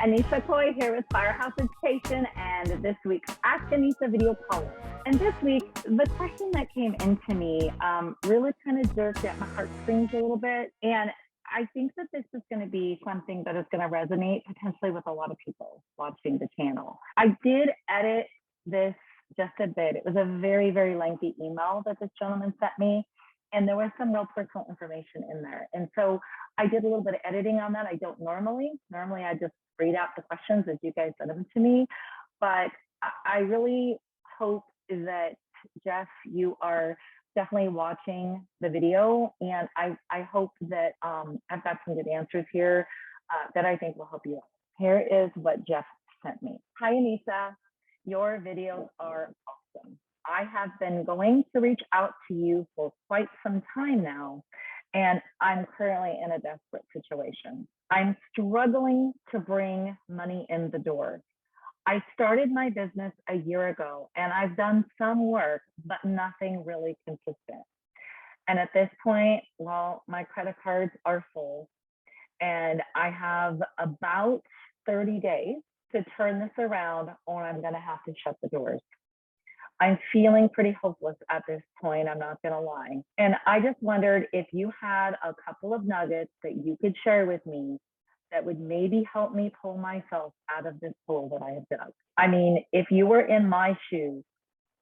Annissa Coy here with Firehouse Education and this week's Ask Annissa video poll. And this week, the question that came into me really kind of jerked at my heartstrings a little bit. And I think that this is going to be something that is going to resonate potentially with a lot of people watching the channel. I did edit this just a bit. It was a very, very lengthy email that this gentleman sent me. And there was some real personal information in there. And so I did a little bit of editing on that. I don't normally. Normally, I just read out the questions as you guys send them to me. But I really hope that, Jeff, you are definitely watching the video. And I hope that I've got some good answers here that I think will help you out. Here is what Jeff sent me. Hi, Annissa. Your videos are awesome. I have been going to reach out to you for quite some time now, and I'm currently in a desperate situation. I'm struggling to bring money in the door. I started my business a year ago, and I've done some work, but nothing really consistent. And at this point, well, my credit cards are full, and I have about 30 days to turn this around, or I'm going to have to shut the doors. I'm feeling pretty hopeless at this point, I'm not gonna lie. And I just wondered if you had a couple of nuggets that you could share with me that would maybe help me pull myself out of this hole that I have dug. I mean, if you were in my shoes,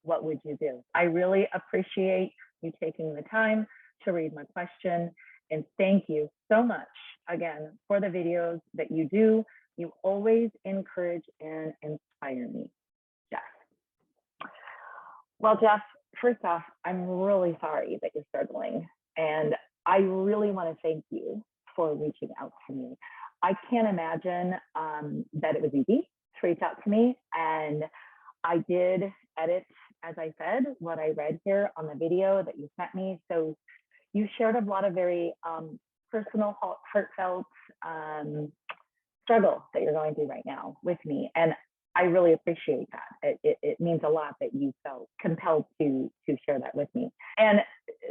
what would you do? I really appreciate you taking the time to read my question. And thank you so much, again, for the videos that you do. You always encourage and inspire me. Jeff. Well, Jeff, first off, I'm really sorry that you're struggling. And I really want to thank you for reaching out to me. I can't imagine that it was easy to reach out to me. And I did edit, as I said, what I read here on the video that you sent me. So you shared a lot of very personal, heartfelt struggle that you're going through right now with me. And I really appreciate that. It means a lot that you felt compelled to share that with me. And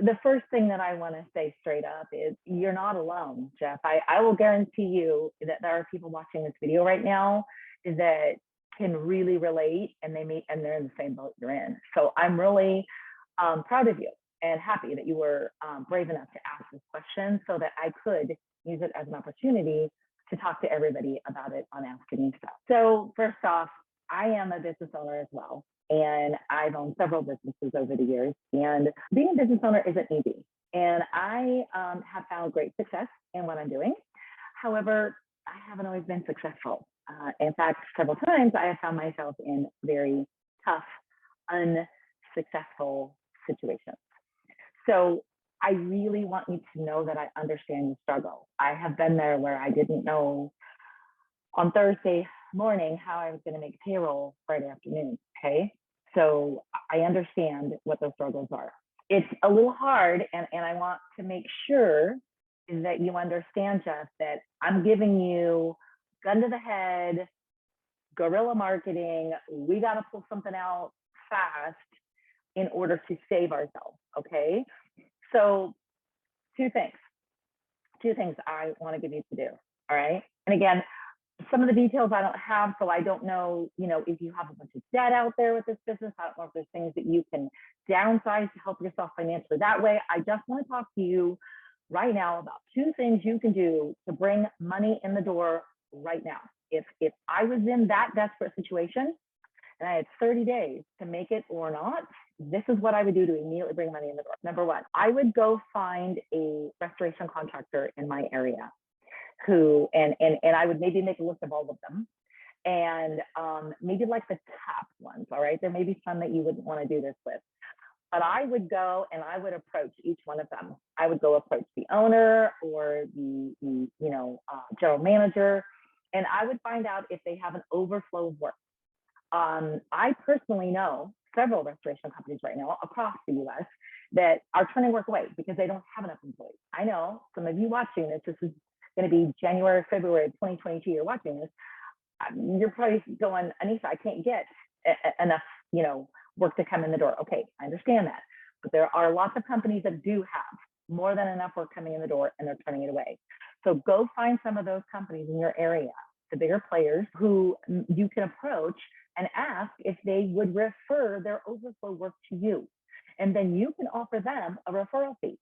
the first thing that I want to say straight up is you're not alone, Jeff. I will guarantee you that there are people watching this video right now that can really relate, and they're in the same boat you're in. So I'm really proud of you and happy that you were brave enough to ask this question so that I could use it as an opportunity to talk to everybody about it on Ask Annissa. So first off, I am a business owner as well, and I've owned several businesses over the years, and being a business owner isn't easy. And I have found great success in what I'm doing. However, I haven't always been successful. In fact, several times I have found myself in very tough, unsuccessful situations. So I really want you to know that I understand your struggle. I have been there where I didn't know on Thursday morning how I was going to make payroll Friday afternoon, okay? So I understand what those struggles are. It's a little hard, and I want to make sure that you understand, Jeff, that I'm giving you gun to the head, guerrilla marketing. We got to pull something out fast in order to save ourselves, okay? So two things I want to give you to do, all right? And again, some of the details I don't have, so I don't know, if you have a bunch of debt out there with this business. I don't know if there's things that you can downsize to help yourself financially that way. I just want to talk to you right now about two things you can do to bring money in the door right now. If I was in that desperate situation and I had 30 days to make it or not, this is what I would do to immediately bring money in the door. Number one, I would go find a restoration contractor in my area who, and I would maybe make a list of all of them, and maybe like the top ones, all right? There may be some that you wouldn't want to do this with, but I would go and I would approach each one of them. I would go approach the owner or the general manager, and I would find out if they have an overflow of work. I personally know several restoration companies right now across the US that are turning work away because they don't have enough employees. I know some of you watching this is going to be January, February 2022, you're watching this. You're probably going, Annissa, I can't get enough, work to come in the door. Okay, I understand that. But there are lots of companies that do have more than enough work coming in the door and they're turning it away. So go find some of those companies in your area the bigger players who you can approach and ask if they would refer their overflow work to you. And then you can offer them a referral fee,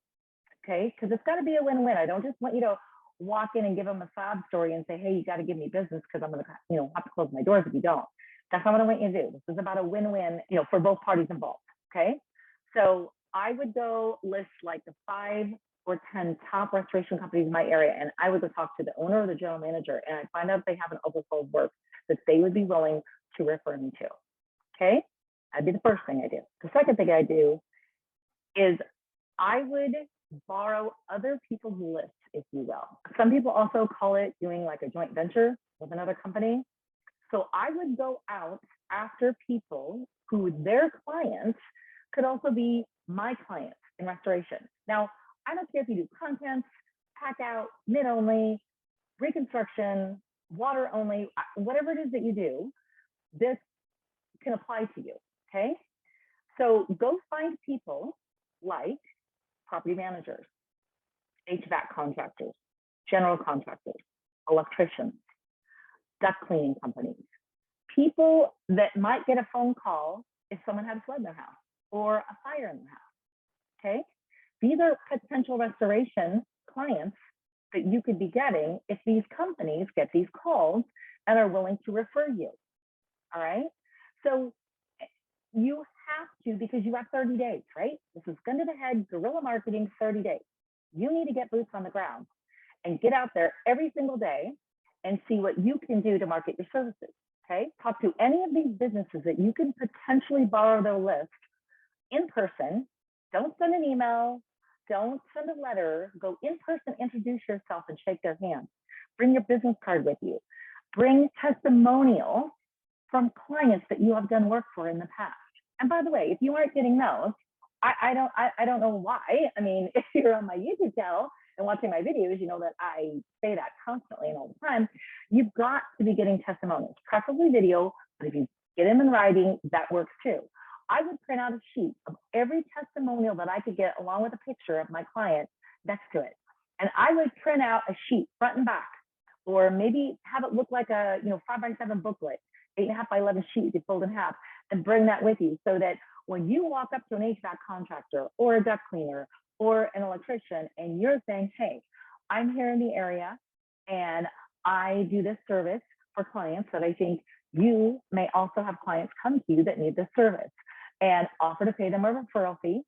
okay? Because it's got to be a win-win. I don't just want you to walk in and give them a sob story and say, hey, you got to give me business because I'm going to, have to close my doors if you don't. That's not what I want you to do. This is about a win-win, for both parties involved, okay? So I would go list like the 5 or 10 top restoration companies in my area, and I would go talk to the owner or the general manager, and I'd find out if they have an overflow of work that they would be willing to refer me to, okay? That'd be the first thing I do. The second thing I do is I would borrow other people's lists, if you will. Some people also call it doing like a joint venture with another company. So I would go out after people who their clients could also be my clients in restoration. Now, I don't care if you do contents, pack out, mid only, reconstruction, water only, whatever it is that you do, this can apply to you, okay? So go find people like property managers, HVAC contractors, general contractors, electricians, duct cleaning companies, people that might get a phone call if someone had a flood in their house or a fire in their house, okay? These are potential restoration clients that you could be getting if these companies get these calls and are willing to refer you, all right? So you have to, because you have 30 days, right? This is gun to the head, guerrilla marketing, 30 days. You need to get boots on the ground and get out there every single day and see what you can do to market your services, okay? Talk to any of these businesses that you can potentially borrow their list in person. Don't send an email, don't send a letter, go in person, introduce yourself and shake their hand. Bring your business card with you. Bring testimonials from clients that you have done work for in the past. And by the way, if you aren't getting those, I don't know why. I mean, if you're on my YouTube channel and watching my videos, you know that I say that constantly and all the time. You've got to be getting testimonials, preferably video, but if you get them in writing, that works too. I would print out a sheet of every testimonial that I could get along with a picture of my client next to it. And I would print out a sheet front and back, or maybe have it look like a 5x7 booklet, 8.5 by 11 sheet you fold in half, and bring that with you so that when you walk up to an HVAC contractor or a duct cleaner or an electrician and you're saying, hey, I'm here in the area and I do this service for clients that I think you may also have clients come to you that need this service, and offer to pay them a referral fee,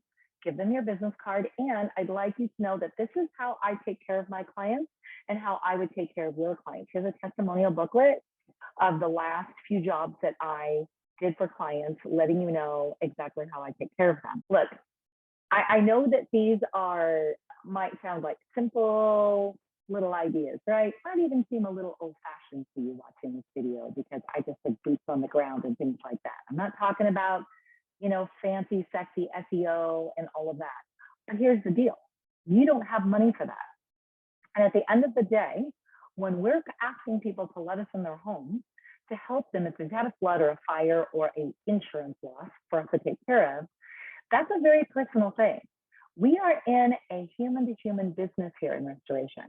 give them your business card, and I'd like you to know that this is how I take care of my clients and how I would take care of your clients. Here's a testimonial booklet of the last few jobs that I did for clients, letting you know exactly how I take care of them. Look, I know that these might sound like simple little ideas, right? Might even seem a little old-fashioned to you watching this video because I just said boots on the ground and things like that. I'm not talking about, fancy, sexy SEO and all of that. But here's the deal. You don't have money for that. And at the end of the day, when we're asking people to let us in their home to help them if they've had a flood or a fire or an insurance loss for us to take care of, that's a very personal thing. We are in a human-to-human business here in restoration.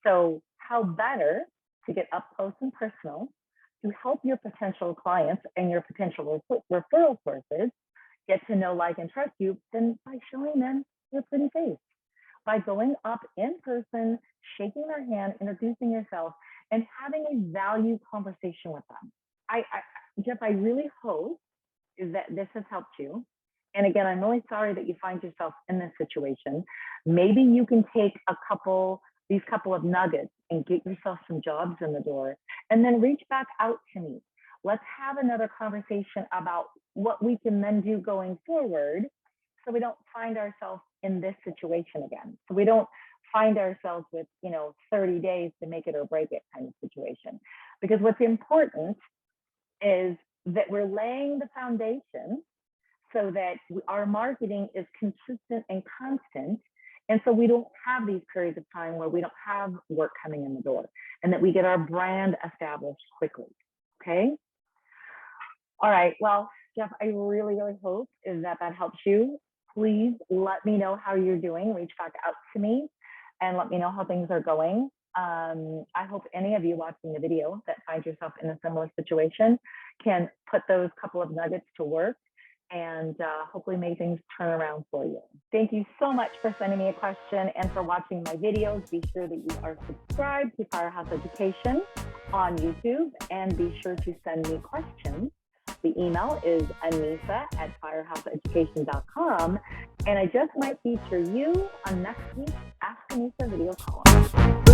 So how better to get up close and personal to help your potential clients and your potential referral sources get to know, like, and trust you than by showing them your pretty face, by going up in person, shaking their hand, introducing yourself, and having a value conversation with them. Jeff, I really hope that this has helped you. And again, I'm really sorry that you find yourself in this situation. Maybe you can take these couple of nuggets and get yourself some jobs in the door, and then reach back out to me. Let's have another conversation about what we can then do going forward so we don't find ourselves in this situation again. So we don't find ourselves with, 30 days to make it or break it kind of situation. Because what's important is that we're laying the foundation so that our marketing is consistent and constant. And so we don't have these periods of time where we don't have work coming in the door, and that we get our brand established quickly, okay? All right, well, Jeff, I really, really hope that helps you. Please let me know how you're doing. Reach back out to me and let me know how things are going. I hope any of you watching the video that find yourself in a similar situation can put those couple of nuggets to work and hopefully make things turn around for you. Thank you so much for sending me a question and for watching my videos. Be sure that you are subscribed to Firehouse Education on YouTube, and be sure to send me questions. The email is annissa@firehouseeducation.com, and I just might feature you on next week's Ask Annissa video column.